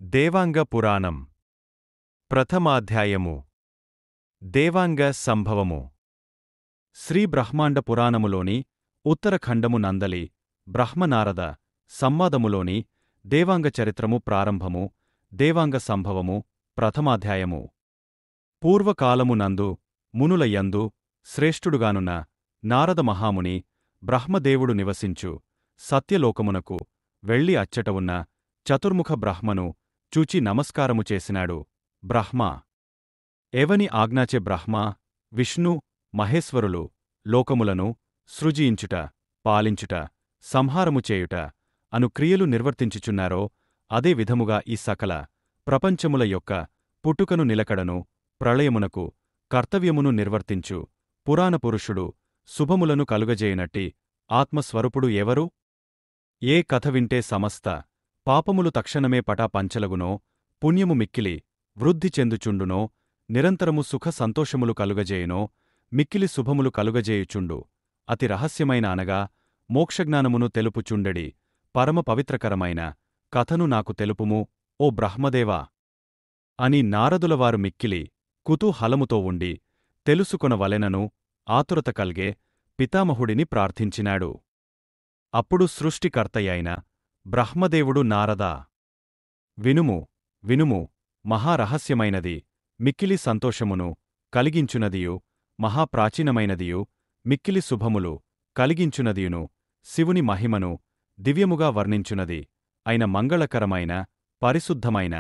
దేవాంగ పురాణం ప్రథమాధ్యాయము దేవాంగ సంభవము శ్రీ బ్రహ్మాండ పురాణములోని ఉత్తరఖండము నందలి బ్రహ్మనారద సంవాదములోని దేవాంగ చరిత్రము ప్రారంభము దేవాంగ సంభవము ప్రథమాధ్యాయము పూర్వకాలమునందు మునుల యందు శ్రేష్ఠుడుగానున్న నారద మహాముని బ్రహ్మదేవుడు నివసించు సత్యలోకమునకు వెళ్ళి అచ్చట ఉన్న చతుర్ముఖ బ్రహ్మను చూచి నమస్కారము చేసినాడు. బ్రహ్మ ఎవని ఆజ్ఞాచే బ్రహ్మ విష్ణు మహేశ్వరులు లోకములను సృజించుట పాలించుట సంహారము చేయుట అను క్రియలు నిర్వర్తించుచున్నారో అదే విధముగా ఈ సకల ప్రపంచముల యొక్క పుట్టుకను నిలకడను ప్రళయమునకు కర్తవ్యమును నిర్వర్తించు పురాణపురుషుడు శుభములను కలుగజేయునట్టి ఆత్మస్వరూపుడు ఎవరు? ఏ కథ వింటే సమస్త పాపములు తక్షణమే పటాపంచలగునో పుణ్యము మిక్కిలి వృద్ధి చెందుచుండునో నిరంతరము సుఖ సంతోషములు కలుగజేయునో మిక్కిలి శుభములు కలుగజేయుచుండు అతి రహస్యమైన అనగా మోక్షజ్ఞానమును తెలుపుచుండెడి పరమ పవిత్రకరమైన కథను నాకు తెలుపుము ఓ బ్రహ్మదేవా అని నారదులవారు మిక్కిలి కుతూహలముతో ఉండి తెలుసుకొనవలెనను ఆతురత కల్గే పితామహుడిని ప్రార్థించినాడు. అప్పుడు సృష్టికర్తయైన బ్రహ్మదేవుడు నారదా వినుము వినుము మహారహస్యమైనది మిక్కిలి సంతోషమును కలిగించునదియు మహాప్రాచీనమైనదియు మిక్కిలి శుభములు కలిగించునదియును శివుని మహిమను దివ్యముగా వర్ణించునది అయిన మంగళకరమైన పరిశుద్ధమైన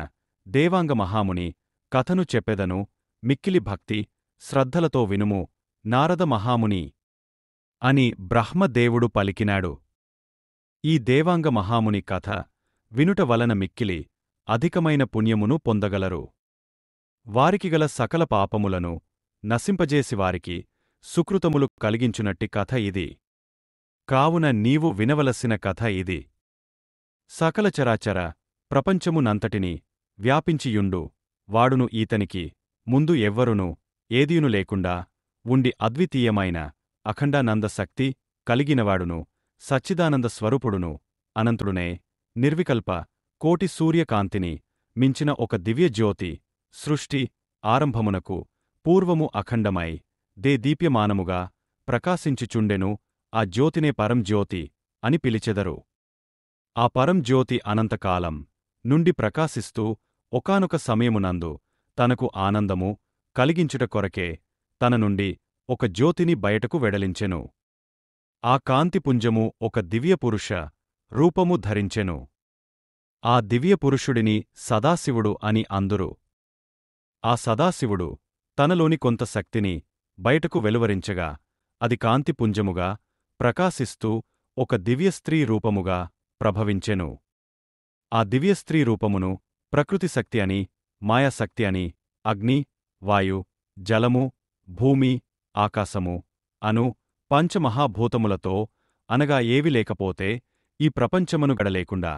దేవాంగ మహాముని కథను చెప్పెదను మిక్కిలి భక్తి శ్రద్ధలతో వినుము నారద మహాముని అని బ్రహ్మదేవుడు పలికినాడు. ఈ దేవాంగ మహాముని కథ వినుట వలన మిక్కిలి అధికమైన పుణ్యమును పొందగలరు. వారికిగల సకల పాపములను నశింపజేసివారికి సుకృతములు కలిగించునట్టి కథ ఇది. కావున నీవు వినవలసిన కథ ఇది. సకల చరాచర ప్రపంచమునంతటిని వ్యాపించియుండు వాడును ఈతనికి ముందు ఎవ్వరునూ ఏదీను లేకుండా ఉండి అద్వితీయమైన అఖండానంద శక్తి కలిగినవాడును సచ్చిదానంద స్వరూపుడును అనంతుడునే నిర్వికల్ప కోటి సూర్యకాంతిని మించిన ఒక దివ్యజ్యోతి సృష్టి ఆరంభమునకు పూర్వము అఖండమై దీప్యమానముగా ప్రకాశించుచుండెను. ఆ జ్యోతినే పరంజ్యోతి అని పిలిచెదరు. ఆ పరంజ్యోతి అనంతకాలం నుండి ప్రకాశిస్తూ ఒకానొక సమయమునందు తనకు ఆనందము కలిగించుట కొరకే తన నుండి ఒక జ్యోతిని బయటకు వెడలించెను. ఆ కాంతిపుంజము ఒక దివ్యపురుష రూపము ధరించెను. ఆ దివ్యపురుషుడిని సదాశివుడు అని అందురు. ఆ సదాశివుడు తనలోని కొంత శక్తిని బయటకు వెలువరించగా అది కాంతిపుంజముగా ప్రకాశిస్తూ ఒక దివ్యస్త్రీ రూపముగా ప్రభవించెను. ఆ దివ్యస్త్రీ రూపమును ప్రకృతిశక్తి అని మాయాశక్తి అని అగ్ని వాయు జలము భూమి ఆకాశము అను పంచమహాభూతములతో అనగా ఏవి లేకపోతే ఈ ప్రపంచమును గడలేకుండా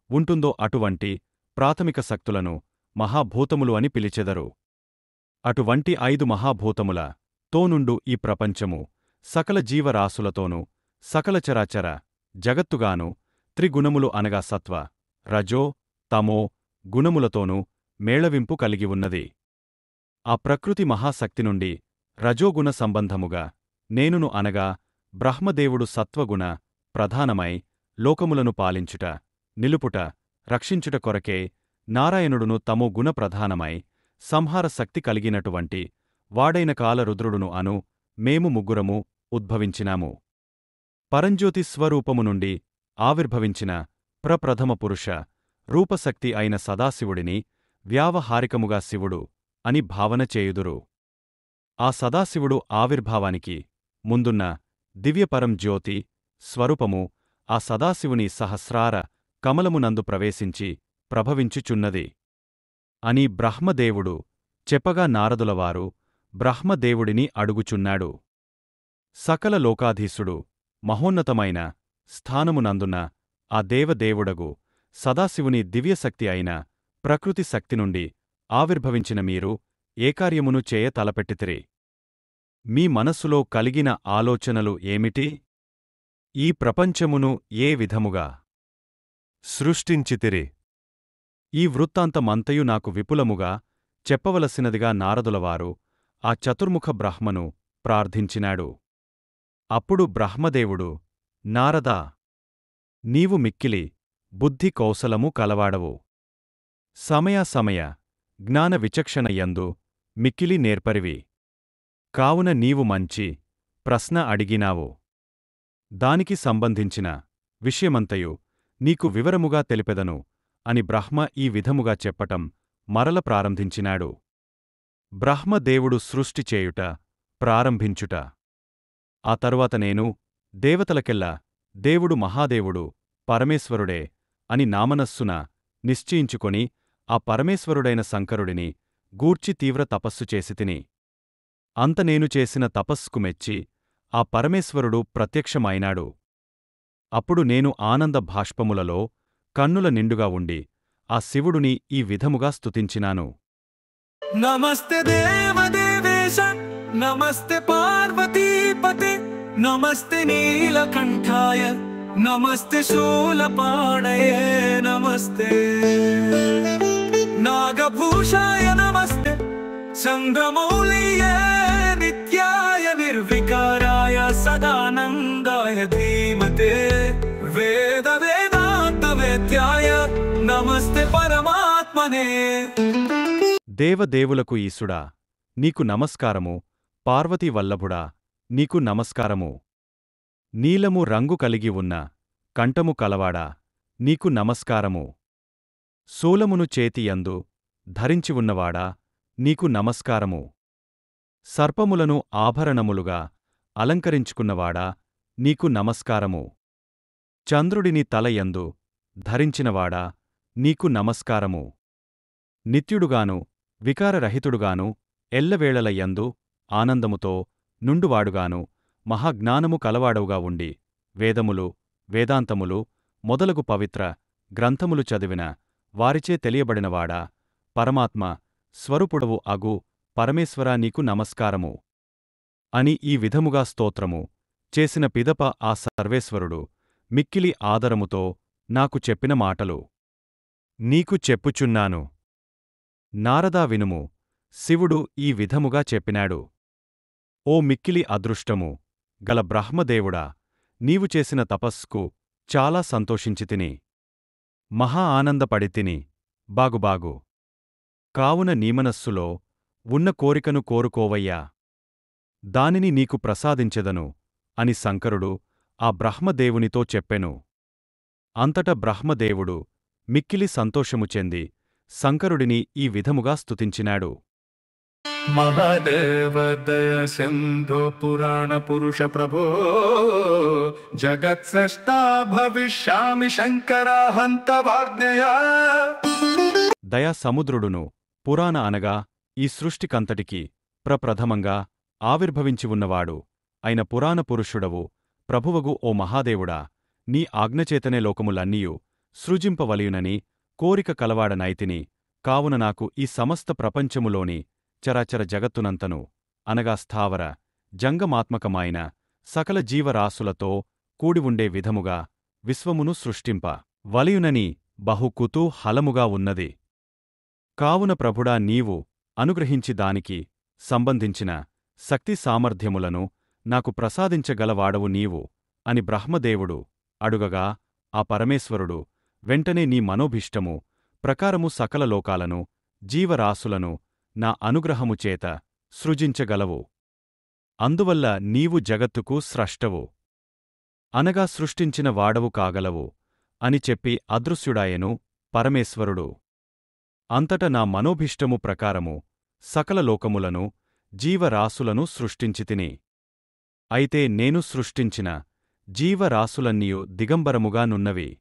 ఉంటుందో అటువంటి ప్రాథమిక శక్తులను మహాభూతములు అని పిలిచెదరు. అటువంటి 5 మహాభూతముల తోనుండు ఈ ప్రపంచము సకల జీవరాశులతోనూ సకల చరాచర జగత్తుగాను త్రిగుణములు అనగా సత్వ రజో తమో గుణములతోనూ మేళవింపు కలిగి ఉన్నది. ఆ ప్రకృతి మహాశక్తి నుండి రజోగుణ సంబంధముగా నేనును అనగా బ్రహ్మదేవుడు సత్వగుణ ప్రధానమై లోకములను పాలించుట నిలుపుట రక్షించుట కొరకే నారాయణుడును తమో గుణ ప్రధానమై సంహార శక్తి కలిగినటువంటి వాడైన కాలరుద్రుడును అను మేము ముగ్గురము ఉద్భవించినాము. పరంజ్యోతి స్వరూపము నుండి ఆవిర్భవించిన ప్రప్రథమ పురుష రూపశక్తి అయిన సదాశివుడిని వ్యావహారికముగా శివుడు అని భావన చేయుదురు. ఆ సదాశివుడు ఆవిర్భావానికి ముందున్న దివ్యపరం జ్యోతి స్వరూపము ఆ సదాశివుని సహస్రార కమలమునందు ప్రవేశించి ప్రభవించుచున్నది అని బ్రహ్మదేవుడు చెప్పగా నారదులవారు బ్రహ్మదేవుడిని అడుగుచున్నాడు. సకల లోకాధీశుడు మహోన్నతమైన స్థానమునందున్న ఆ దేవదేవుడగు సదాశివుని దివ్యశక్తి అయిన ప్రకృతి శక్తి నుండి ఆవిర్భవించిన మీరు ఏ కార్యమును చేయ తలపెట్టితిరి? మీ మనస్సులో కలిగిన ఆలోచనలు ఏమిటి? ఈ ప్రపంచమును ఏ విధముగా సృష్టించితిరి? ఈ వృత్తాంతమంతయు నాకు విపులముగా చెప్పవలసినదిగా నారదులవారు ఆ చతుర్ముఖ బ్రహ్మను ప్రార్థించినాడు. అప్పుడు బ్రహ్మదేవుడు, నారదా, నీవు మిక్కిలి బుద్ధి కౌశలము కలవాడవు. సమయ జ్ఞాన విచక్షణయందు మిక్కిలి నేర్పరివి. కావున నీవు మంచి ప్రశ్న అడిగినావు. దానికి సంబంధించిన విషయమంతయు నీకు వివరముగా తెలిపెదను అని బ్రహ్మ ఈ విధముగా చెప్పటం మరల ప్రారంభించినాడు. బ్రహ్మదేవుడు సృష్టి చేయుట ప్రారంభించుట. ఆ తరువాత నేను దేవతలకెల్లా దేవుడు మహాదేవుడు పరమేశ్వరుడే అని నామనస్సున నిశ్చయించుకొని ఆ పరమేశ్వరుడైన శంకరుడిని గూర్చి తీవ్ర తపస్సు చేసితిని. అంత నేను చేసిన తపస్సుకు మెచ్చి ఆ పరమేశ్వరుడు ప్రత్యక్షమైనాడు. అప్పుడు నేను ఆనంద భాష్పములలో కన్నుల నిండుగా ఉండి ఆ శివుడుని ఈ విధముగా స్తుతించినాను. నమస్తే దేవదేవేశ, నమస్తే పార్వతీపతే, నమస్తే నీలకంఠాయ, నమస్తే శూలపాణయే, నమస్తే నాగభూషాయ, నమస్తే చంద్రమౌళియే, నిత్యాయ నిర్వికారాయ సదానందాయ ధీమతే, వేద వేదాంత వేద్యాయ నమస్తే పరమాత్మనే. దేవదేవులకు ఈశుడా నీకు నమస్కారము, పార్వతీ వల్లభుడా నీకు నమస్కారము. నీలము రంగు కలిగి ఉన్న కంఠము కలవాడా నీకు నమస్కారము. శూలమును చేతియందు ధరించి ఉన్నవాడా నీకు నమస్కారము. సర్పములను ఆభరణములుగా అలంకరించుకున్నవాడా నీకు నమస్కారము. చంద్రుడిని తలయందు ధరించినవాడా నీకు నమస్కారము. నిత్యుడుగాను వికారరహితుడుగాను ఎల్లవేళలయందు ఆనందముతో నుండువాడుగాను మహాజ్ఞానము కలవాడవుగా ఉండి వేదములు వేదాంతములు మొదలగు పవిత్ర గ్రంథములు చదివిన వారిచే తెలియబడినవాడా పరమాత్మ స్వరూపుడవు అగు పరమేశ్వరా నీకు నమస్కారము అని ఈ విధముగా స్తోత్రము చేసిన పిదప ఆ సర్వేశ్వరుడు మిక్కిలి ఆదరముతో నాకు చెప్పిన మాటలు నీకు చెప్పుచున్నాను. నారదా వినుము. శివుడు ఈ విధముగా చెప్పినాడు. ఓ మిక్కిలి అదృష్టము గల బ్రహ్మదేవుడా, నీవు చేసిన తపస్సుకు చాలా సంతోషించితిని. మహా ఆనందపడితిని. బాగు. కావున నీమనస్సులో ఉన్న కోరికను కోరుకోవయ్యా. దానిని నీకు ప్రసాదించెదను అని శంకరుడు ఆ బ్రహ్మదేవునితో చెప్పెను. అంతట బ్రహ్మదేవుడు మిక్కిలి సంతోషము చెంది శంకరుడిని ఈ విధముగా స్తుతించినాడు. మహాదేవదయ సింధు పురాణ పురుష ప్రభో, జగత్స్రష్టా భవిష్యామి శంకరాహంతవాజ్ఞయా. దయా సముద్రుడును పురాణ అనగా ఈ సృష్టికంతటికి ప్రప్రథమంగా ఆవిర్భవించి ఉన్నవాడు అయిన పురాణ పురుషుడవు ప్రభువగు ఓ మహాదేవుడా, నీ ఆజ్ఞచేతనే లోకములన్నీయు సృజింపవలయునని కోరిక కలవాడనైతిని. కావున నాకు ఈ సమస్త ప్రపంచములోని చరాచర జగత్తునంతను అనగా స్థావర జంగమాత్మకమైన సకల జీవరాశులతో కూడివుండే విధముగా విశ్వమును సృష్టింప వలయునని బహు కుతూహలముగా ఉన్నది. కావున ప్రభుడా, నీవు అనుగ్రహించి దానికి సంబంధించిన శక్తి సామర్థ్యములను నాకు ప్రసాదించగలవాడవు నీవు అని బ్రహ్మదేవుడు అడుగగా ఆ పరమేశ్వరుడు వెంటనే నీ మనోభీష్టము ప్రకారము సకల లోకాలను జీవరాశులను నా అనుగ్రహము చేత సృజించగలవు. అందువల్ల నీవు జగత్తుకు స్రష్టవు అనగా సృష్టించిన వాడవు కాగలవు అని చెప్పి అదృశ్యుడాయెను పరమేశ్వరుడు. అంతట నా మనోభీష్టము ప్రకారము సకల లోకములను జీవరాశులను సృష్టించితిని. అయితే నేను సృష్టించిన జీవరాశులన్నీయు దిగంబరముగా నున్నవి.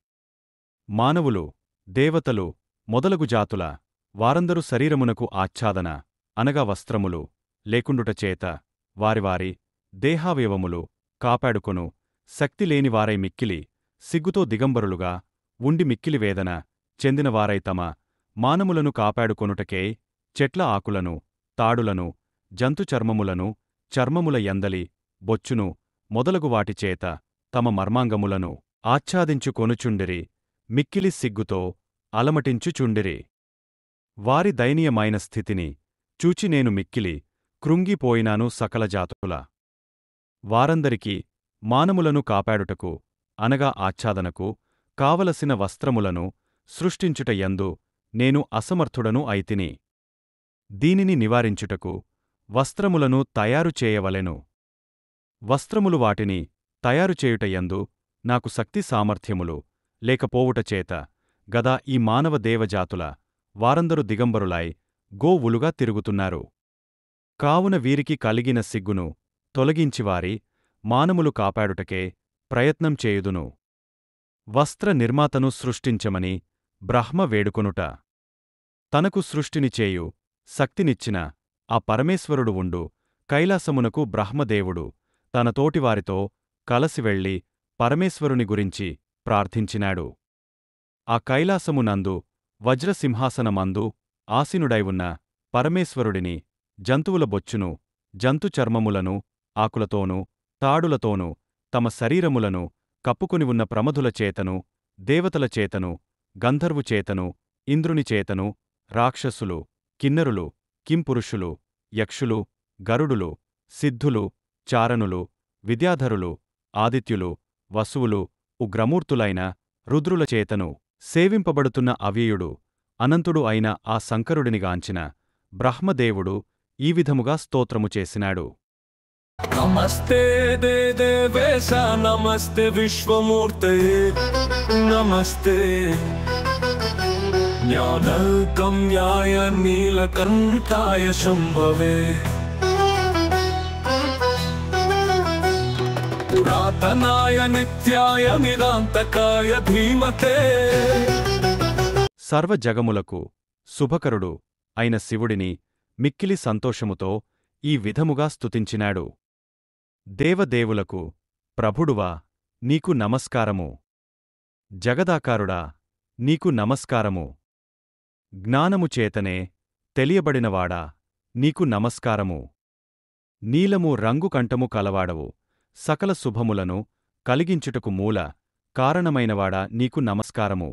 మానవులు దేవతలు మొదలగు జాతుల వారందరూ శరీరమునకు ఆచ్ఛాదన అనగా వస్త్రములు లేకుండుటచేత వారివారి దేహావయవములు కాపాడుకొను శక్తిలేనివారై మిక్కిలి సిగ్గుతో దిగంబరులుగా ఉండి మిక్కిలి వేదన చెందినవారై తమ మానములను కాపాడుకొనుటకే చెట్ల ఆకులను తాడులను జంతుచర్మములను చర్మముల యందలి బొచ్చును మొదలగు వాటిచేత తమ మర్మాంగములను ఆచ్ఛాదించుకొనుచుండిరి. మిక్కిలి సిగ్గుతో అలమటించుచుండిరి. వారి దయనీయమైన స్థితిని చూచి నేను మిక్కిలి కృంగిపోయినాను. సకల జాతుల వారందరికీ మానములను కాపాడుటకు అనగా ఆచ్ఛాదనకు కావలసిన వస్త్రములను సృష్టించుట యందు నేను అసమర్థుడను అయితిని. దీనిని నివారించుటకు వస్త్రములను తయారు చేయవలెను. వస్త్రములు వాటిని తయారుచేయుట యందు నాకు శక్తి సామర్థ్యములు లేకపోవుటచేత గదా ఈ మానవ దేవజాతుల వారందరూ దిగంబరులై గోవులుగా తిరుగుతున్నారు. కావున వీరికి కలిగిన సిగ్గును తొలగించివారి మానములు కాపాడుటకే ప్రయత్నం చేయుదును. వస్త్ర నిర్మాతను సృష్టించమని బ్రహ్మ వేడుకొనుట. తనకు సృష్టిని చేయు శక్తినిచ్చిన ఆ పరమేశ్వరుడు ఉండు కైలాసమునకు బ్రహ్మదేవుడు తన తోటివారితో కలసి వెళ్లి పరమేశ్వరుని గురించి ప్రార్థించినాడు. ఆ కైలాసమునందు వజ్రసింహాసనమందు ఆసీనుడై ఉన్న పరమేశ్వరుడిని జంతువుల బొచ్చును, జంతుచర్మములను, ఆకులతోనూ తాడులతోనూ తమ శరీరములను కప్పుకొని ఉన్న ప్రమధుల చేతను, దేవతల చేతను, గంధర్వు చేతను, ఇంద్రుని చేతను, రాక్షసులు, కిన్నరులు, కింపురుషులు, యక్షులు, గరుడులు, సిద్ధులు, చారణులు, విద్యాధరులు, ఆదిత్యులు, వసువులు, ఉగ్రమూర్తులైన రుద్రుల చేతను సేవింపబడుతున్న అవ్యయుడు అనంతుడు అయిన ఆ శంకరుడినిగాంచిన బ్రహ్మదేవుడు ఈ విధముగా స్తోత్రము చేసినాడు. నమస్తే దేవేశ నమస్తే విశ్వమూర్తయే నమస్తే జ్ఞానగమ్యాయ నీలకంఠాయ శంభవే పురాతనాయ నిత్యాయ నిరాంతకాయ ధీమతే. సర్వజగములకు శుభకరుడు అయిన శివుడిని మిక్కిలి సంతోషముతో ఈ విధముగా స్తుతించినాడు. దేవదేవులకు ప్రభుడువా నీకు నమస్కారము. జగదాకారుడా నీకు నమస్కారము. జ్ఞానము చేతనే తెలియబడినవాడా నీకు నమస్కారము. నీలము రంగు కంఠము కలవాడవు సకల శుభములను కలిగించుటకు మూల కారణమైనవాడా నీకు నమస్కారము.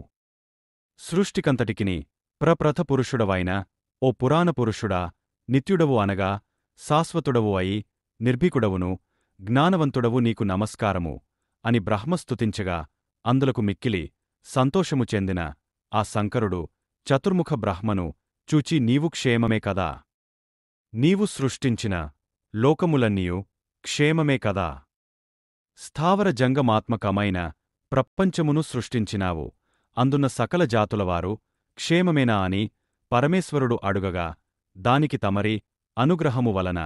సృష్టికంతటికిని ప్రప్రథపురుషుడవైన ఓ పురాణపురుషుడా నిత్యుడవు అనగా శాశ్వతుడవు అయి నిర్భీకుడవును జ్ఞానవంతుడవు నీకు నమస్కారము అని బ్రహ్మస్తుతించగా అందులకు మిక్కిలి సంతోషము చెందిన ఆ శంకరుడు చతుర్ముఖ బ్రహ్మను చూచి నీవు క్షేమమే కదా, నీవు సృష్టించిన లోకములన్నీయు క్షేమమే కదా, స్థావర జంగమాత్మకమైన ప్రపంచమును సృష్టించినావు, అందున్న సకల జాతులవారు క్షేమమేనా అని పరమేశ్వరుడు అడుగగా దానికి తమరి అనుగ్రహము వలన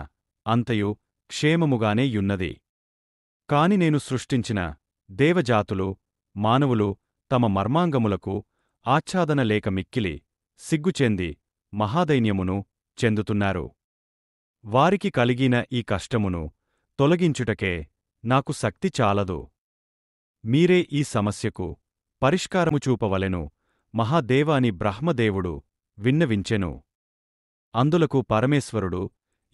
అంతయు క్షేమముగానే యున్నది. కాని నేను సృష్టించిన దేవజాతులు మానవులు తమ మర్మాంగములకు ఆచ్ఛాదన లేక మిక్కిలి సిగ్గుచెంది మహాదైన్యమును చెందుతున్నారు. వారికి కలిగిన ఈ కష్టమును తొలగించుటకే నాకు శక్తి చాలదు. మీరే ఈ సమస్యకు పరిష్కారము చూపవలెను మహాదేవ అని బ్రహ్మదేవుడు విన్నవించెను. అందులకు పరమేశ్వరుడు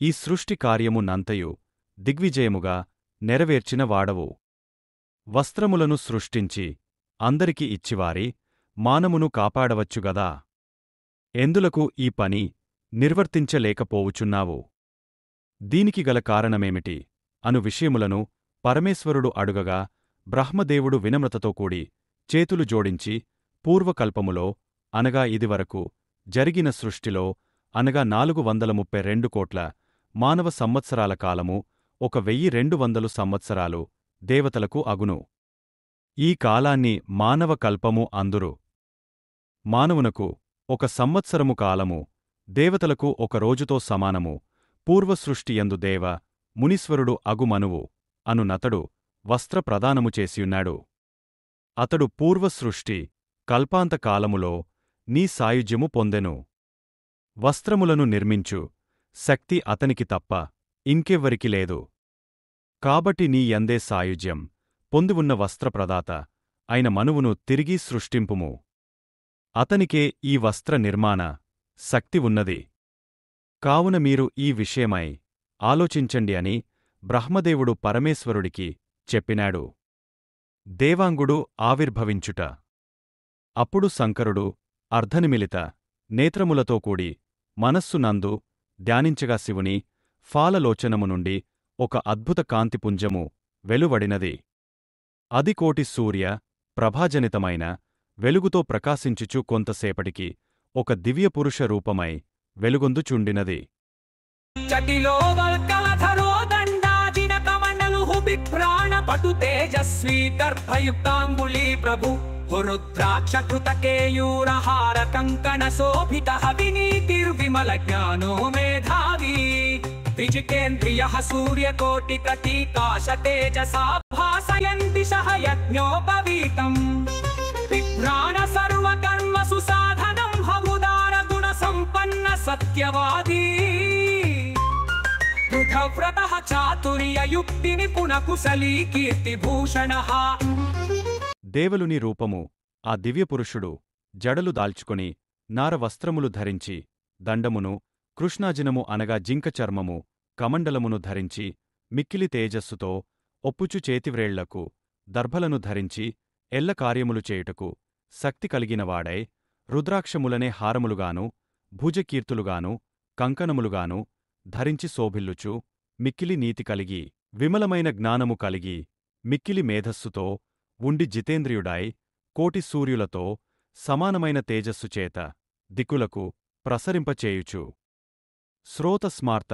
ఈ సృష్టి కార్యమునంతయు దిగ్విజయముగా నెరవేర్చిన వాడవు. వస్త్రములను సృష్టించి అందరికి ఇచ్చివారి మానమును కాపాడవచ్చుగదా, ఎందులకు ఈ పని నిర్వర్తించలేకపోవుచున్నావు? దీనికి గల కారణమేమిటి అను విషయములను పరమేశ్వరుడు అడుగగా బ్రహ్మదేవుడు వినమ్రతతో కూడి చేతులు జోడించి పూర్వకల్పములో అనగా ఇదివరకు జరిగిన సృష్టిలో అనగా 432 కోట్ల మానవ సంవత్సరాల కాలము 1200 సంవత్సరాలు దేవతలకు అగును. ఈ కాలాన్ని మానవ కల్పము అందురు. మానవునకు 1 సంవత్సరము కాలము దేవతలకు 1 రోజుతో సమానము. పూర్వసృష్టియందు దేవ మునీశ్వరుడు అగుమనువు అను నతడు వస్త్ర ప్రదానము చేసియున్నాడు. అతడు పూర్వసృష్టి కల్పాంత కాలములో నీ సాయుజ్యము పొందెను. వస్త్రములను నిర్మించు శక్తి అతనికి తప్ప ఇంకెవ్వరికి లేదు. కాబట్టి నీ యందే సాయుజ్యం పొందివున్న వస్త్రప్రదాత అయిన మనువును తిరిగి సృష్టింపుము. అతనికే ఈ వస్త్ర నిర్మాణ శక్తి ఉన్నది. కావున మీరు ఈ విషయమై ఆలోచించండి అని బ్రహ్మదేవుడు పరమేశ్వరుడికి చెప్పినాడు. దేవాంగుడు ఆవిర్భవించుట. అప్పుడు శంకరుడు అర్ధనిమిలిత నేత్రములతో కూడి మనస్సునందు ధ్యానించగా శివుని ఫాలలోచనము నుండి ఒక అద్భుత కాంతిపుంజము వెలువడినది. అది కోటి సూర్య ప్రభాజనితమైన వెలుగుతో ప్రకాశించుచు కొంతసేపటికి ఒక దివ్యపురుష రూపమై వెలుగొందుచుండినది. చటిలో వల్కలధరో దండాజిన కమండలుః బిభ్రాణపటు తేజస్వీ గర్భయుక్తాంగుళీ ప్రభు రుద్రాక్షకృతకేయూరహార కంకణ శోభితః వినీతిర్విమల జ్ఞానో మేధావీ విజితేంద్రియః సూర్యకోటిప్రతీకాశ తేజసా భాసయన్ దిశః యజ్ఞోపవీతం బిభ్రాణ సర్వకర్మసు సాధనం హవుదార గుణ సంపన్న సత్యవాదీ బుధవ్రతః చాతుర్యయుక్తి నిపుణ కుశలీ కీర్తిభూషణః. దేవులుని రూపము ఆ దివ్యపురుషుడు జడలు దాల్చుకొని నారవస్త్రములు ధరించి దండమును కృష్ణాజినము అనగా జింక చర్మము కమండలమును ధరించి మిక్కిలి తేజస్సుతో ఒప్పుచు చేతివ్రేళ్లకు దర్భలను ధరించి ఎల్ల కార్యములు చేయుటకు శక్తి కలిగినవాడై రుద్రాక్షములనే హారములుగాను భుజకీర్తులుగాను కంకణములుగాను ధరించి శోభిల్లుచు మిక్కిలి నీతి కలిగి విమలమైన జ్ఞానము కలిగి మిక్కిలి మేధస్సుతో ఉండి జితేంద్రియుడై కోటి సూర్యులతో సమానమైన తేజస్సుచేత దిక్కులకు ప్రసరింపచేయుచు శ్రోతస్మార్త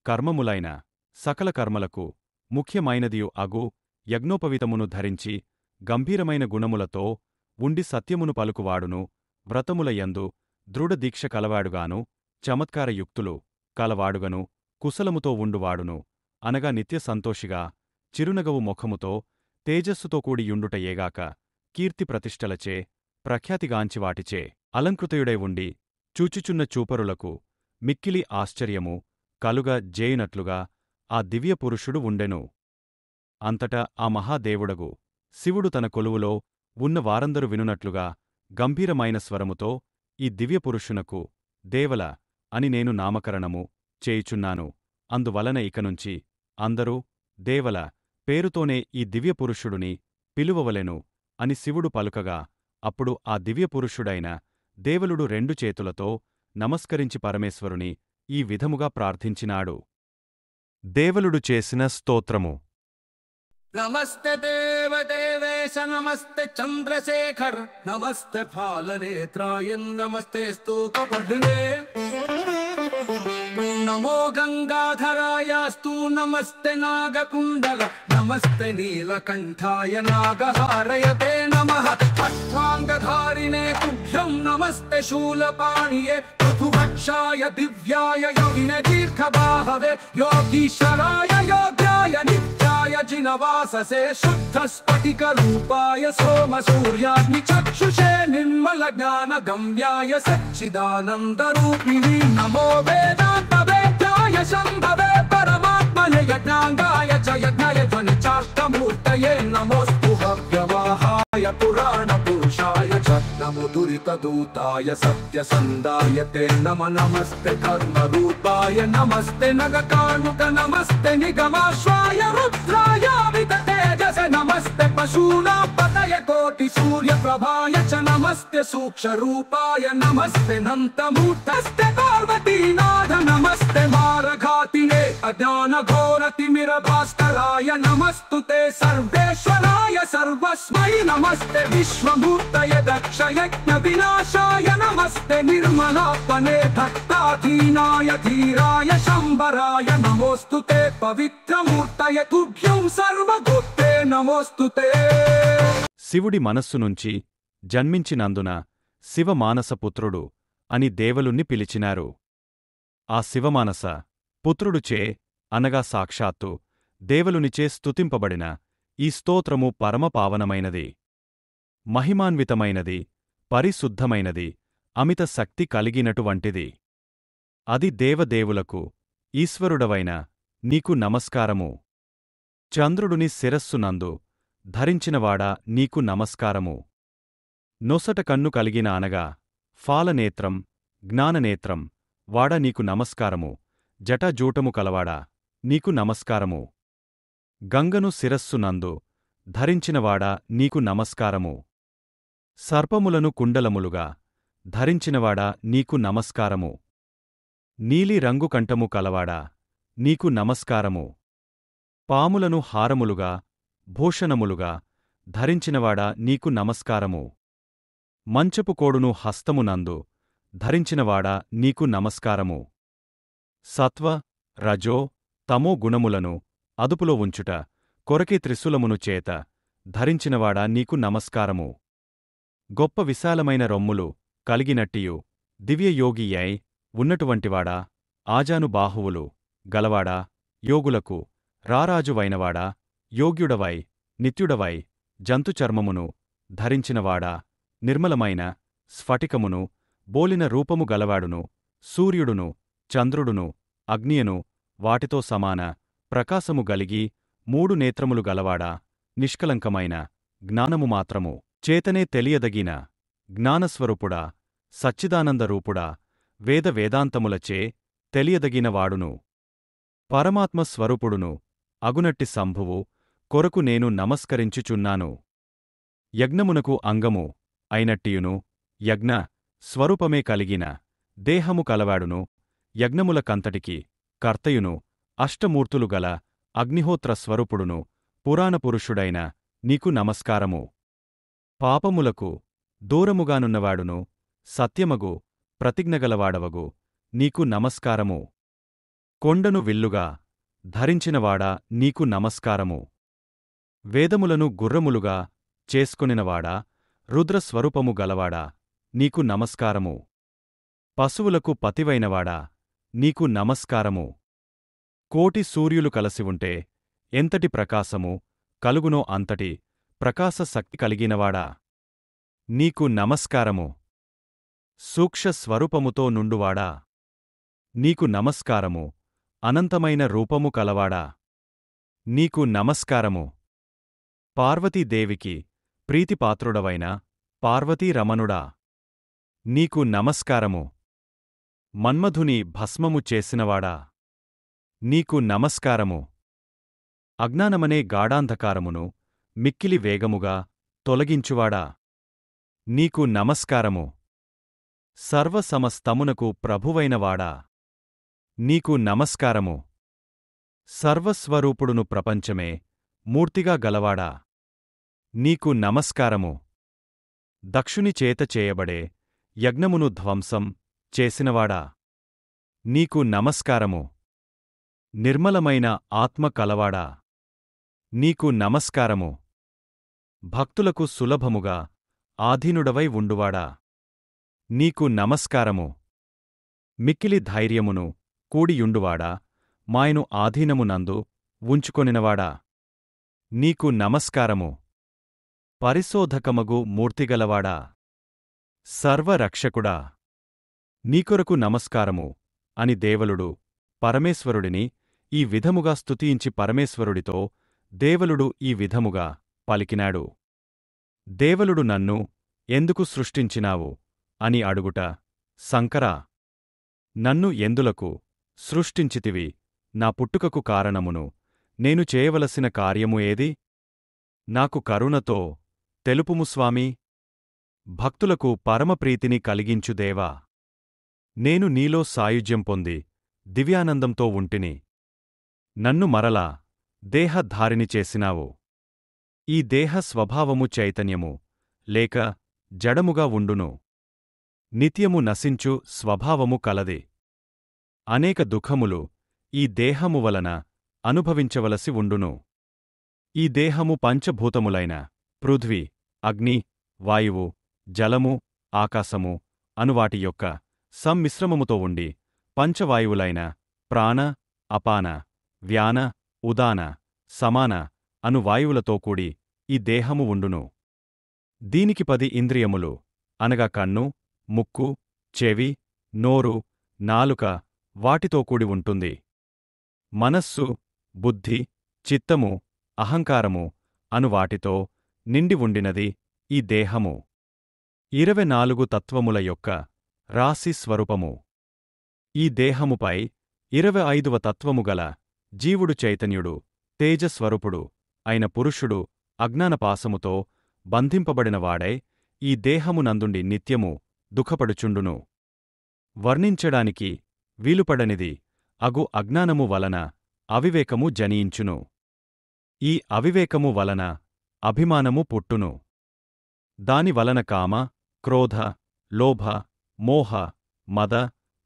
కర్మములైన సకల కర్మలకు ముఖ్యమైనదియు అగు యజ్ఞోపవీతమును ధరించి గంభీరమైన గుణములతో ఉండి సత్యమును పలుకువాడును వ్రతములయందు దృఢదీక్ష కలవాడుగాను చమత్కారయుక్తులు కలవాడుగను కుశలముతో ఉండువాడును అనగా నిత్య సంతోషిగా చిరునగవు ముఖముతో తేజస్సుతో కూడి యుండుట ఏగాక కీర్తి ప్రతిష్టలచే ప్రఖ్యాతిగాంచివాటిచే అలంకృతయుడై ఉండి చూచుచున్న చూపరులకు మిక్కిలి ఆశ్చర్యము కలుగ జేయునట్లుగా ఆ దివ్యపురుషుడు ఉండెను. అంతటా ఆ మహాదేవుడగు శివుడు తన కొలువులో ఉన్న వారందరూ వినునట్లుగా గంభీరమైన స్వరముతో ఈ దివ్యపురుషునకు దేవల అని నేను నామకరణము చేయుచున్నాను, అందువలన ఇకనుంచి అందరూ దేవల పేరుతోనే ఈ దివ్యపురుషుడుని పిలువవలెను అని శివుడు పలుకగా అప్పుడు ఆ దివ్యపురుషుడైన దేవలుడు రెండు చేతులతో నమస్కరించి పరమేశ్వరుని ఈ విధముగా ప్రార్థించినాడు. దేవలుడు చేసిన స్తోత్రము. నమస్తే దేవదేవేశ నమస్తే చంద్రశేఖర్ నమస్తే ఫాలనేత్రాయ నమస్తే స్తోకపఢ్నే నమో గంగాధరాయాస్తు నమస్తే నాగకుండల నమస్తే నీలకంఠాయ నాగహారయతే నమః అష్టాంగధారిణే తుభ్యం నమస్తే శూలపాణియే పృథుభక్షాయ దివ్యాయ యోగినే దీర్ఘబాహవే యోగీశ్వరాయ యోగ్యాయ నిత్యాయ జినవాససే శుద్ధ స్ఫటిక రూపాయ సోమ సూర్యాగ్ని చక్షుషే నిర్మల జ్ఞాన గమ్యాయ సచ్చిదానంద రూపిణి నమో వేదాంత వేద్యాయ శంభవే పరమాత్మనే యజ్ఞాంగాయ చ యజ్ఞాయ ధ్వని చాష్టమూర్తయే నమోస్తు హవ్యవాహాయ పురాణ పురుషాయ చ నమో దురిత దూతాయ సత్యసందాయ తే నమ నమస్తే కర్మ రూపాయ నమస్తే నగకానుక నమస్తే నిగమాశ్వాయ రుద్రాయ విత తేజస నమస్తే పశూనాం పతయ కోటి సూర్య ప్రభాయ చ నమస్తే సూక్ష్మ రూపాయ నమస్తే నంతమూర్తస్తే పార్వతీనాథ నమస్తే మారఘాతినే అజ్ఞాన ఘోర తిమిర భాస్కరాయ నమస్తుతే సర్వేశ్వరాయ సర్వస్మై నమస్తే విశ్వమూర్తయ దక్ష యజ్ఞ వినాశాయ నమస్తే నిర్మలాపనే భక్తాధీనాయ ధీరాయ శంబరాయ నమోస్తుతే పవిత్రమూర్తయ తుభ్యం సర్వభూతే నమోస్తుతే. శివుడి మనస్సునుంచి జన్మించినందున శివమానసపుత్రుడు అని దేవులుణ్ణి పిలిచినారు. ఆ శివమానస పుత్రుడుచే అనగా సాక్షాత్తు దేవులునిచే స్తుతింపబడిన ఈ స్తోత్రము పరమపావనమైనది, మహిమాన్వితమైనది, పరిశుద్ధమైనది, అమిత శక్తి కలిగినటువంటిది. అది దేవదేవులకు ఈశ్వరుడవైన నీకు నమస్కారము. చంద్రుడుని శిరస్సునందు ధరించినవాడా నీకు నమస్కారము. నొసట కన్ను కలిగిన అనగా ఫాలనేత్రం జ్ఞాననేత్రం వాడా నీకు నమస్కారము. జటాజూటము కలవాడా నీకు నమస్కారము. గంగను శిరస్సునందు ధరించినవాడా నీకు నమస్కారము. సర్పములను కుండలములుగా ధరించినవాడా నీకు నమస్కారము. నీలి రంగు కంఠము కలవాడా నీకు నమస్కారము. పాములను హారములుగా భూషణములుగా ధరించినవాడా నీకు నమస్కారము. మంచపు కోడును హస్తమునందు ధరించినవాడా నీకు నమస్కారము. సత్వ రజో తమో గుణములను అదుపులో ఉంచుట కొరకే త్రిశూలమును చేత ధరించినవాడా నీకు నమస్కారము. గొప్ప విశాలమైన రొమ్ములు కలిగినట్టియు దివ్యయోగియై ఉన్నటువంటివాడా, ఆజానుబాహువులు గలవాడా, యోగులకు రారాజువైనవాడా, యోగ్యుడవై నిత్యుడవై జంతుచర్మమును ధరించినవాడా, నిర్మలమైన స్ఫటికమును బోలిన రూపము గలవాడును, సూర్యుడును చంద్రుడును అగ్నియను వాటితో సమాన ప్రకాశము గలిగి 3 నేత్రములు గలవాడా, నిష్కలంకమైన జ్ఞానము మాత్రము చేతనే తెలియదగిన జ్ఞానస్వరూపుడా, సచ్చిదానందరూపుడా, వేద వేదాంతములచే తెలియదగినవాడును, పరమాత్మ స్వరూపుడును అగునట్టి సంభువు కొరకు నేను నమస్కరించుచున్నాను. యజ్ఞమునకు అంగము అయినట్టియును యజ్ఞ స్వరూపమే కలిగిన దేహము కలవాడును, యజ్ఞములకంతటికి కర్తయును అష్టమూర్తులు గల అగ్నిహోత్ర స్వరూపుడును పురాణపురుషుడైన నీకు నమస్కారము. పాపములకు దూరముగానున్నవాడును సత్యమగు ప్రతిజ్ఞగలవాడవగు నీకు నమస్కారము. కొండను విల్లుగా ధరించినవాడా నీకు నమస్కారము. వేదములను గుర్రములుగా చేసుకొనినవాడా, రుద్రస్వరూపము గలవాడా నీకు నమస్కారము. పశువులకు పతివైనవాడా నీకు నమస్కారము. కోటి సూర్యులు కలసి ఉంటే ఎంతటి ప్రకాశము కలుగునో అంతటి ప్రకాశ శక్తి కలిగినవాడా నీకు నమస్కారము. సూక్ష్మ స్వరూపముతో నుండువాడా నీకు నమస్కారము. అనంతమైన రూపము కలవాడా నీకు నమస్కారము. పార్వతీదేవికి ప్రీతిపాత్రుడవైన పార్వతీరమణుడా నీకు నమస్కారము. మన్మధుని భస్మము చేసినవాడా నీకు నమస్కారము. అజ్ఞానమనే గాఢాంధకారమును మిక్కిలి వేగముగా తొలగించువాడా నీకు నమస్కారము. సర్వసమస్తమునకు ప్రభువైనవాడా నీకు నమస్కారము. సర్వస్వరూపుడును ప్రపంచమే మూర్తిగా గలవాడా నీకు నమస్కారము. దక్షుని చేత చేయబడే యజ్ఞమును ధ్వంసం చేసినవాడా నీకు నమస్కారము. నిర్మలమైన ఆత్మ కలవాడా నీకు నమస్కారము. భక్తులకు సులభముగా ఆధీనుడవై ఉండువాడా నీకు నమస్కారము. మిక్కిలి ధైర్యమును కూడియుండువాడా, మాయను ఆధీనమునందు ఉంచుకొనినవాడా నీకు నమస్కారము. పరిశోధకమగు మూర్తిగలవాడా, సర్వరక్షకుడా నీకొరకు నమస్కారము అని దేవలుడు పరమేశ్వరుడిని ఈ విధముగా స్తుతించి పరమేశ్వరుడితో దేవలుడు ఈ విధముగా పలికినాడు. దేవలుడు నన్ను ఎందుకు సృష్టించినావు అని అడుగుట, శంకరా, నన్ను ఎందులకు సృష్టించితివి? నా పుట్టుకకు కారణమును నేను చేయవలసిన కార్యము ఏది? నాకు కరుణతో తెలుపుము స్వామీ. భక్తులకు పరమప్రీతిని కలిగించుదేవా, నేను నీలో సాయుజ్యం పొంది దివ్యానందంతో ఉంటిని. నన్ను మరలా దేహధారిని చేసినావు. ఈ దేహ స్వభావము చైతన్యము లేక జడముగా ఉండును. నిత్యము నశించు స్వభావము కలది. అనేక దుఃఖములు ఈ దేహము వలన అనుభవించవలసి ఉండును. ఈ దేహము పంచభూతములైన పృథ్వీ, అగ్ని, వాయువు, జలము, ఆకాశము అనువాటి యొక్క సమ్మిశ్రమముతో ఉండి పంచవాయువులైన ప్రాణ, అపాన, వ్యాన, ఉదాన, సమాన అను వాయువులతో కూడి ఈ దేహము ఉండును. దీనికి 10 ఇంద్రియములు అనగా కన్ను, ముక్కు, చెవి, నోరు, నాలుక వాటితో కూడి ఉంటుంది. మనస్సు, బుద్ధి, చిత్తము, అహంకారము అను వాటితో నిండి ఉండినది ఈ దేహము. 24 తత్వముల యొక్క రాశి స్వరూపము. ఈ దేహముపై 25వ తత్వము గల జీవుడు చైతన్యుడు, తేజస్వరూపుడు అయిన పురుషుడు అజ్ఞానపాసముతో బంధింపబడినవాడై ఈ దేహమునందుండి నిత్యము దుఃఖపడుచుండును. వర్ణించడానికి వీలుపడనిది అగు అజ్ఞానము వలన అవివేకము జనియించును. ఈ అవివేకము వలన అభిమానము పుట్టును. దాని వలన కామ, క్రోధ, లోభ, మోహ, మద,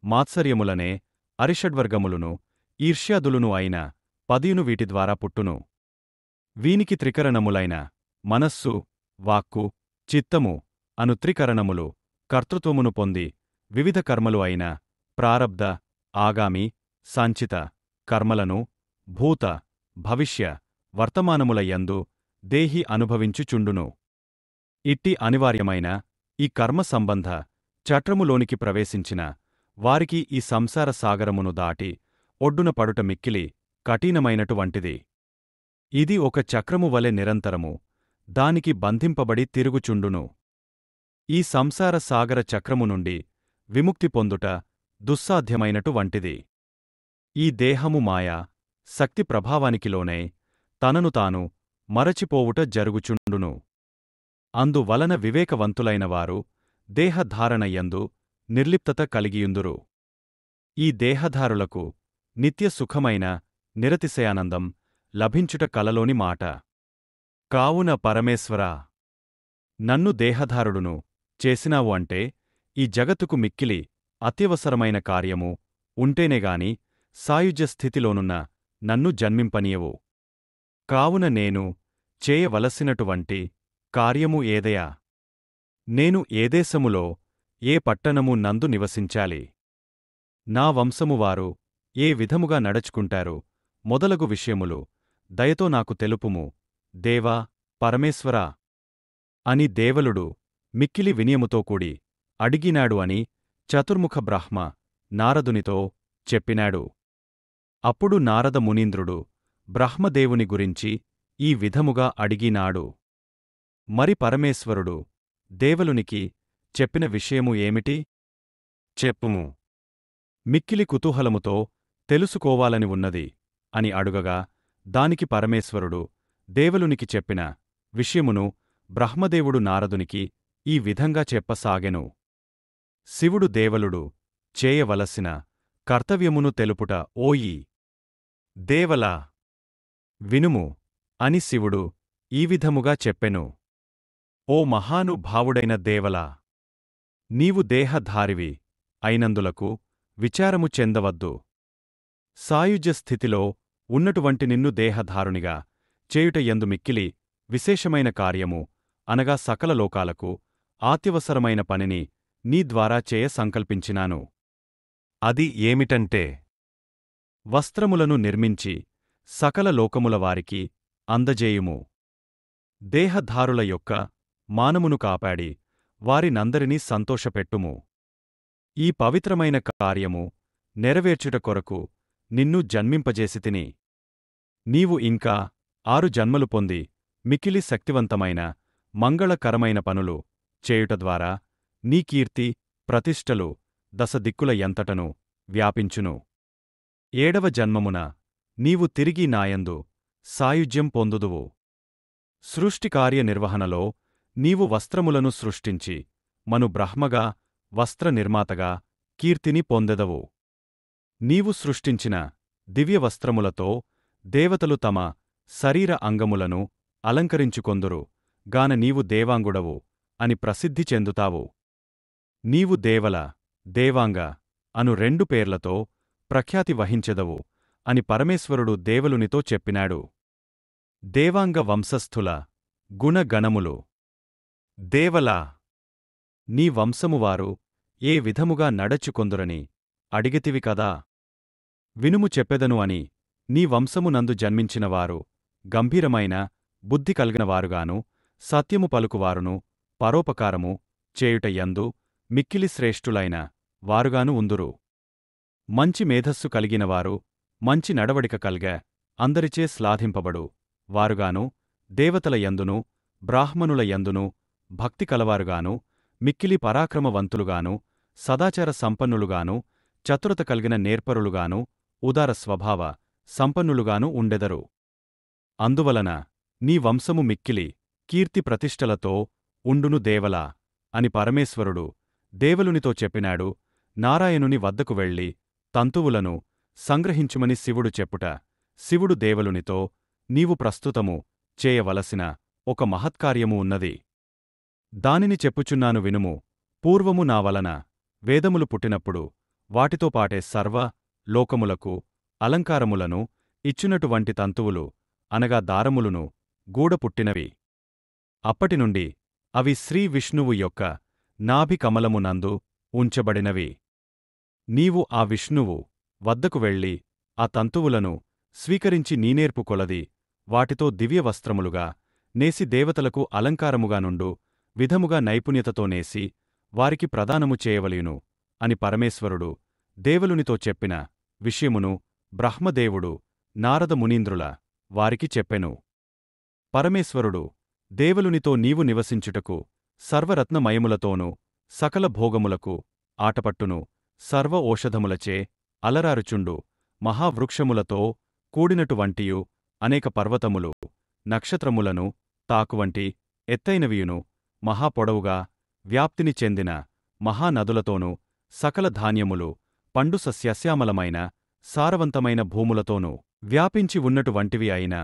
మాత్సర్యములనే అరిషడ్వర్గములును ఈర్ష్యాదులును అయిన 10 వీటి ద్వారా పుట్టును. వీనికి త్రికరణములైన మనస్సు, వాక్కు, చిత్తము అను త్రికరణములు కర్తృత్వమును పొంది వివిధ కర్మలు అయిన ప్రారబ్ధ, ఆగామి, సంచిత కర్మలను భూత, భవిష్య, వర్తమానముల యందు దేహి అనుభవించుచుండును. ఇట్టి అనివార్యమైన ఈ కర్మ సంబంధ చట్రములోనికి ప్రవేశించిన వారికి ఈ సంసార సాగరమును దాటి ఒడ్డున పడుట మిక్కిలి కఠినమైనటువంటిది. ఇది ఒక చక్రము వలె నిరంతరము దానికి బంధింపబడి తిరుగుచుండును. ఈ సంసార సాగర చక్రము నుండి విముక్తి పొందుట దుస్సాధ్యమైనటువంటిది. ఈ దేహము మాయా శక్తి ప్రభావానికి లోనై తనను తాను మరచిపోవుట జరుగుచుండును. అందువలన వివేకవంతులైన వారు దేహధారణ యందు నిర్లిప్తత కలిగియుందురు. ఈ దేహధారులకు నిత్య సుఖమైన నిరతిశయానందం లభించుట కలలోని మాట. కావున పరమేశ్వరా, నన్ను దేహధారుడును చేసినావు అంటే ఈ జగత్తుకు మిక్కిలి అత్యవసరమైన కార్యము ఉంటేనేగాని సాయుజ్య స్థితిలోనున్న నన్ను జన్మింపనీయవు. కావున నేను చేయవలసినటువంటి కార్యము ఏదయా? నేను ఏ దేశములో ఏ పట్టణము నందు నివసించాలి? నా వంశమువారు ఏ విధముగా నడచుకుంటారు మొదలగు విషయములు దయతో నాకు తెలుపుము దేవా పరమేశ్వరా అని దేవలుడు మిక్కిలి వినయముతో కూడి అడిగినాడు అని చతుర్ముఖ బ్రహ్మ నారదునితో చెప్పినాడు. అప్పుడు నారద మునీంద్రుడు బ్రహ్మదేవుని గురించి ఈ విధముగా అడిగినాడు. మరి పరమేశ్వరుడు దేవలునికి చెప్పిన విషయము ఏమిటి? చెప్పుము. మిక్కిలి కుతూహలముతో తెలుసుకోవాలని ఉన్నది అని అడుగగా దానికి పరమేశ్వరుడు దేవలునికి చెప్పిన విషయమును బ్రహ్మదేవుడు నారదునికి ఈ విధంగా చెప్పసాగెను. శివుడు దేవలుడు చేయవలసిన కర్తవ్యమును తెలుపుట ఓయి దేవలా వినుము అని శివుడు ఈ విధముగా చెప్పెను. ఓ మహానుభావుడైన దేవలా, నీవు దేహధారివి అయినందులకు విచారము చెందవద్దు. సాయుజ్య స్థితిలో ఉన్నటువంటి నిన్ను దేహధారునిగా చేయుట యందు మిక్కిలి విశేషమైన కార్యము అనగా సకల లోకాలకు అత్యవసరమైన పనిని నీ ద్వారా చేయ సంకల్పించినాను. అది ఏమిటంటే వస్త్రములను నిర్మించి సకల లోకముల వారికి అందజేయుము. దేహధారుల యొక్క మానమును కాపాడి వారినందరినీ సంతోషపెట్టుము. ఈ పవిత్రమైన కార్యము నెరవేర్చుట కొరకు నిన్ను జన్మింపజేసితిని. నీవు ఇంకా 6 జన్మలు పొంది మికిలి శక్తివంతమైన మంగళకరమైన పనులు చేయుట ద్వారా నీ కీర్తి ప్రతిష్టలు దశదిక్కుల ఎంతటను వ్యాపించును. 7వ జన్మమున నీవు తిరిగి నాయందు సాయుజ్యం పొందుదువు. సృష్టికార్య నిర్వహణలో నీవు వస్త్రములను సృష్టించి మను బ్రహ్మగా వస్త్ర నిర్మాతగా కీర్తిని పొందెదవు. నీవు సృష్టించిన దివ్యవస్త్రములతో దేవతలు తమ శరీర అంగములను అలంకరించుకొందురు గాన నీవు దేవాంగుడవు అని ప్రసిద్ధి చెందుతావు. నీవు దేవల, దేవాంగ అను 2 పేర్లతో ప్రఖ్యాతి వహించెదవు అని పరమేశ్వరుడు దేవలునితో చెప్పినాడు. దేవాంగ వంశస్థుల గుణగణములు. దేవలా, నీ వంశమువారు ఏ విధముగా నడచుకొందురని అడిగితివి కదా. వినుము చెప్పెదను అని నీ వంశమునందు జన్మించినవారు గంభీరమైన బుద్ధి కలిగినవారుగాను సత్యము పలుకువారును పరోపకారము చేయుట యందు మిక్కిలి శ్రేష్ఠులైన వారుగాను ఉందురు. మంచి మేధస్సు కలిగినవారు మంచి నడవడిక కల్గ అందరిచే శ్లాఘింపబడు వారుగాను దేవతల యందును బ్రాహ్మణుల యందును భక్తి కలవారుగాను మిక్కిలి పరాక్రమవంతులుగాను సదాచార సంపన్నులుగాను చతురత కలిగిన నేర్పరులుగాను ఉదార స్వభావ సంపన్నులుగాను ఉండెదరు. అందువలన నీ వంశము మిక్కిలి కీర్తి ప్రతిష్టలతో ఉండును దేవలా అని పరమేశ్వరుడు దేవలునితో చెప్పినాడు. నారాయణుని వద్దకు వెళ్ళి తంతువులను సంగ్రహించుమని శివుడు చెప్పుట. శివుడు దేవలునితో, నీవు ప్రస్తుతము చేయవలసిన ఒక మహత్కార్యము ఉన్నది. దానిని చెప్పుచున్నాను వినుము. పూర్వము నా వలన వేదములు పుట్టినప్పుడు వాటితో పాటే సర్వ లోకములకు అలంకారములను ఇచ్చునటువంటి తంతువులు అనగా దారములును గూడ పుట్టినవి. అప్పటినుండి అవి శ్రీ విష్ణువు యొక్క నాభి కమలమునందు ఉంచబడినవి. నీవు ఆ విష్ణువు వద్దకు వెళ్ళి ఆ తంతువులను స్వీకరించి నీనేర్పు కొలది వాటితో దివ్యవస్త్రములుగా నేసి దేవతలకు అలంకారముగా నుండు విధముగా నైపుణ్యతతో నేసి వారికి ప్రదానము చేయవలయును అని పరమేశ్వరుడు దేవలునితో చెప్పిన విషయమును బ్రహ్మదేవుడు నారద మునీంద్రుల వారికి చెప్పెను. పరమేశ్వరుడు దేవలునితో నీవు నివసించుటకు సర్వరత్నమయములతోనూ సకల భోగములకు ఆటపట్టును సర్వ ఓషధములచే అలరారుచుండు మహావృక్షములతో కూడినటువంటియు అనేక పర్వతములు నక్షత్రములను తాకువంటి ఎత్తైనవియును మహాపొడవుగా వ్యాప్తిని చెందిన మహానదులతోనూ సకల ధాన్యములు పండు సస్యశ్యామలమైన సారవంతమైన భూములతోనూ వ్యాపించి ఉన్నటువంటివి అయిన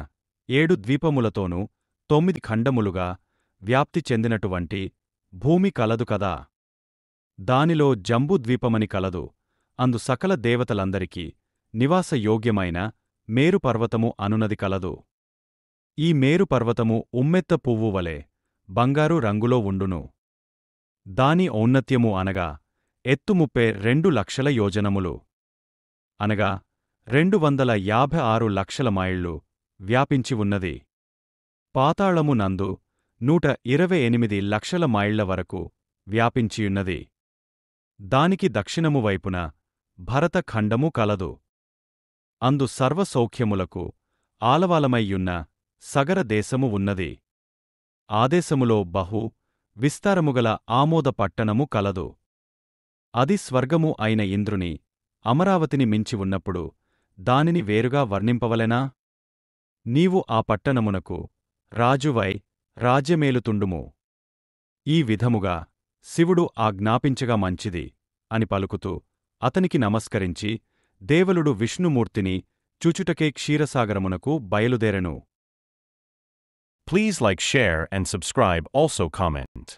7 ద్వీపములతోనూ 9 ఖండములుగా వ్యాప్తి చెందినటువంటి భూమి కలదు కదా. దానిలో జంబూద్వీపమని కలదు. అందు సకల దేవతలందరికీ నివాసయోగ్యమైన మేరుపర్వతము అనునది కలదు. ఈ మేరుపర్వతము ఉమ్మెత్త పువ్వు వలె బంగారు రంగులో ఉండును. దాని ఔన్నత్యము అనగా ఎత్తు 32 లక్షల యోజనములు అనగా 256 లక్షల మైళ్ళు వ్యాపించి ఉన్నది. పాతాళము నందు 128 లక్షల మైళ్ల వరకు వ్యాపించియున్నది. దానికి దక్షిణము వైపున భరతఖండము కలదు. అందు సర్వసౌఖ్యములకు ఆలవాలమయ్యున్న సగర దేశము ఉన్నది. ఆదేశములో బహు విస్తారముగల ఆమోద పట్టణము కలదు. అది స్వర్గము అయిన ఇంద్రుని అమరావతిని మించి ఉన్నప్పుడు దానిని వేరుగా వర్ణింపవలెనా? నీవు ఆ పట్టణమునకు రాజువై రాజ్యమేలుతుండుము. ఈ విధముగా శివుడు ఆజ్ఞాపించగా మంచిది అని పలుకుతూ అతనికి నమస్కరించి దేవలుడు విష్ణుమూర్తిని చూచుటకే క్షీరసాగరమునకు బయలుదేరెను. Please like, share and subscribe, also comment.